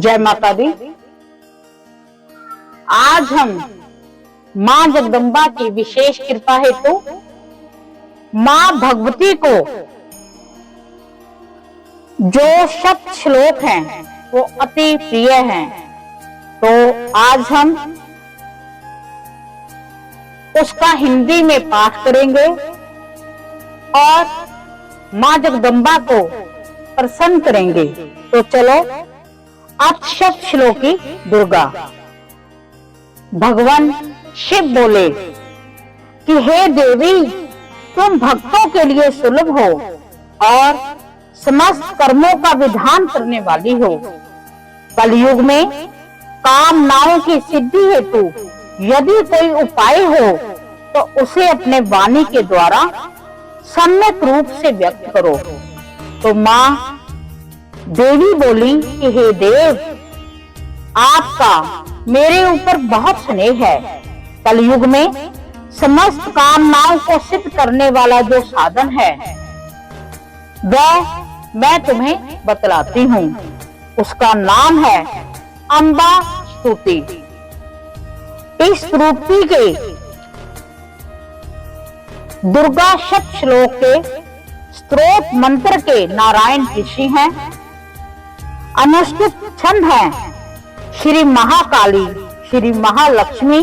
जय माता दी। आज हम मां जगदम्बा की विशेष कृपा हेतु मां भगवती को जो शब्द श्लोक हैं वो अति प्रिय हैं, तो आज हम उसका हिंदी में पाठ करेंगे और मां जगदम्बा को प्रसन्न करेंगे। तो चलो अष्टशब्द श्लोकी दुर्गा। भगवान शिव बोले कि हे देवी, तुम भक्तों के लिए सुलभ हो और समस्त कर्मों का विधान करने वाली हो। कलयुग में कामनाओं की सिद्धि हेतु यदि कोई उपाय हो तो उसे अपने वाणी के द्वारा सम्यक रूप से व्यक्त करो। तो मां देवी बोली कि हे देव, आपका मेरे ऊपर बहुत स्नेह है। कलयुग में समस्त कामनाओं को सिद्ध करने वाला जो साधन है वह मैं तुम्हें बतलाती हूँ। उसका नाम है अंबा स्तुति। इस स्तुति के दुर्गा शब्द श्लोक के स्त्रोत मंत्र के नारायण ऋषि हैं। अनुष्ठित छंद है श्री महाकाली, श्री महालक्ष्मी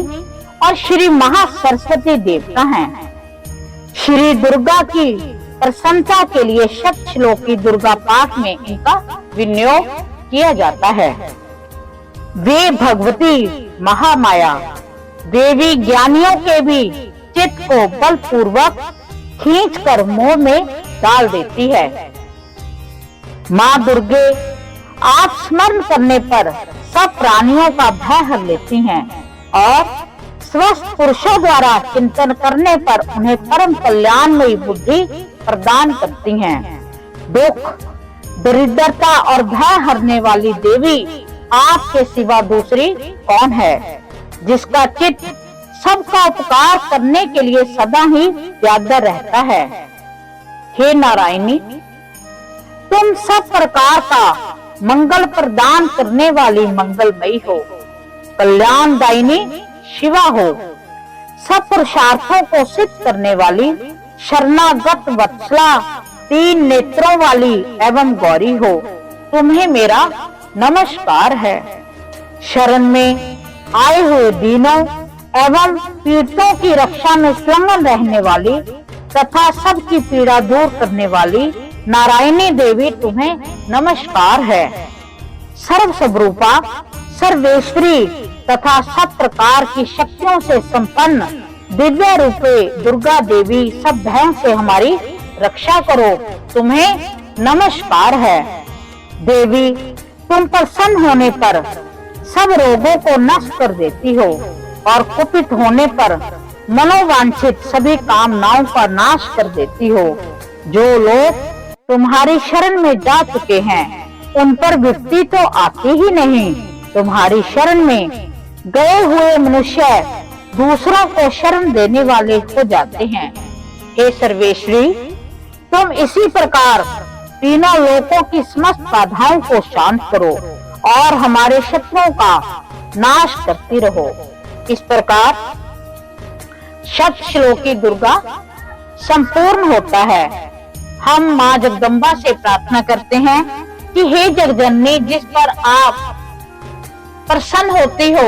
और श्री महासरस्वती देवता हैं। श्री दुर्गा की प्रशंसा के लिए शब्द श्लोक की दुर्गा पाठ में इनका विनियोग किया जाता है। वे भगवती महामाया देवी ज्ञानियों के भी चित्त को बलपूर्वक खींचकर मोह में डाल देती है। मां दुर्गे आप स्मरण करने पर सब प्राणियों का भय हर लेती हैं और स्वस्थ पुरुषों द्वारा चिंतन करने पर उन्हें परम कल्याणमयी बुद्धि प्रदान करती हैं। दुख, दरिद्रता और भय हरने वाली देवी आपके सिवा दूसरी कौन है, जिसका चित्त सबका उपकार करने के लिए सदा ही व्याग्र रहता है। हे नारायणी, तुम सब प्रकार का मंगल प्रदान करने वाली मंगलमयी हो, कल्याणदायिनी शिवा हो, सब पुरुषार्थों को सिद्ध करने वाली शरणागत वत्सला, तीन नेत्रों वाली एवं गौरी हो। तुम्हें मेरा नमस्कार है। शरण में आए हुए दीनों एवं पीड़ितों की रक्षा में संलग्न रहने वाली तथा सबकी पीड़ा दूर करने वाली नारायणी देवी तुम्हें नमस्कार है। सर्व स्वरूपा, सर्वेश्वरी तथा सब प्रकार की शक्तियों से संपन्न दिव्य रूपे दुर्गा देवी, सब भयों से हमारी रक्षा करो, तुम्हें नमस्कार है। देवी, तुम प्रसन्न होने पर सब रोगों को नष्ट कर देती हो और कुपित होने पर मनोवांछित सभी कामनाओं का नाश कर देती हो। जो लोग तुम्हारी शरण में जा चुके हैं उन पर विपत्ति तो आती ही नहीं। तुम्हारी शरण में गए हुए मनुष्य दूसरों को शरण देने वाले हो जाते हैं। हे सर्वेश्वरी, तुम इसी प्रकार तीनों लोकों की समस्त बाधाओं को शांत करो और हमारे शत्रुओं का नाश करती रहो। इस प्रकार शब्द श्लोकी दुर्गा संपूर्ण होता है। हम मां जगदम्बा से प्रार्थना करते हैं कि हे जगजननी, जिस पर आप प्रसन्न होती हो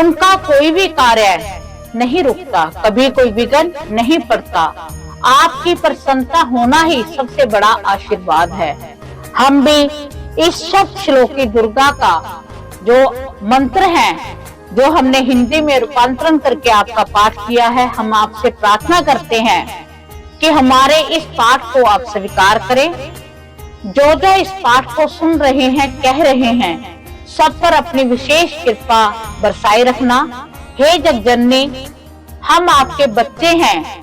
उनका कोई भी कार्य नहीं रुकता, कभी कोई विघ्न नहीं पड़ता। आपकी प्रसन्नता होना ही सबसे बड़ा आशीर्वाद है। हम भी इस शब्द श्लोकी दुर्गा का जो मंत्र है, जो हमने हिंदी में रूपांतरण करके आपका पाठ किया है, हम आपसे प्रार्थना करते हैं कि हमारे इस पाठ को आप स्वीकार करें। जो जो इस पाठ को सुन रहे हैं, कह रहे हैं, सब पर अपनी विशेष कृपा बरसाए रखना। हे जगजननी, हम आपके बच्चे हैं,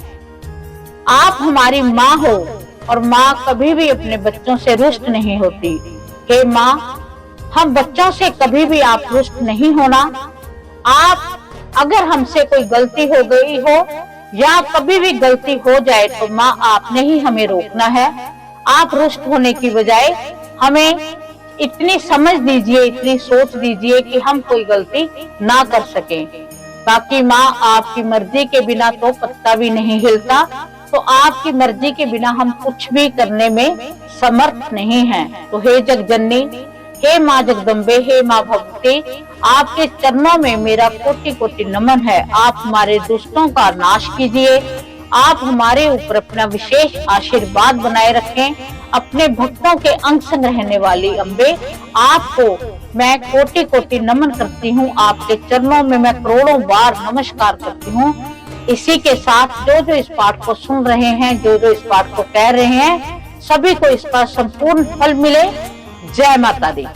आप हमारी माँ हो और माँ कभी भी अपने बच्चों से रुष्ट नहीं होती। हे माँ, हम बच्चों से कभी भी आप रुष्ट नहीं होना। आप अगर हमसे कोई गलती हो गई हो या कभी भी गलती हो जाए तो माँ आपने ही हमें रोकना है। आप रुष्ट होने की बजाय हमें इतनी समझ दीजिए, इतनी सोच दीजिए कि हम कोई गलती ना कर सकें। बाकी माँ, आपकी मर्जी के बिना तो पत्ता भी नहीं हिलता, तो आपकी मर्जी के बिना हम कुछ भी करने में समर्थ नहीं हैं। तो हे जगजननी, हे माँ जगदम्बे, हे माँ भगवती, आपके चरणों में मेरा कोटि कोटि नमन है। आप हमारे दुष्टों का नाश कीजिए, आप हमारे ऊपर अपना विशेष आशीर्वाद बनाए रखें। अपने भक्तों के अंग संग रहने वाली अम्बे, आपको मैं कोटि कोटि नमन करती हूँ। आपके चरणों में मैं करोड़ों बार नमस्कार करती हूँ। इसी के साथ जो जो इस पाठ को सुन रहे हैं, जो जो इस पाठ को कह रहे हैं, सभी को इसका संपूर्ण फल मिले। जय माता दी।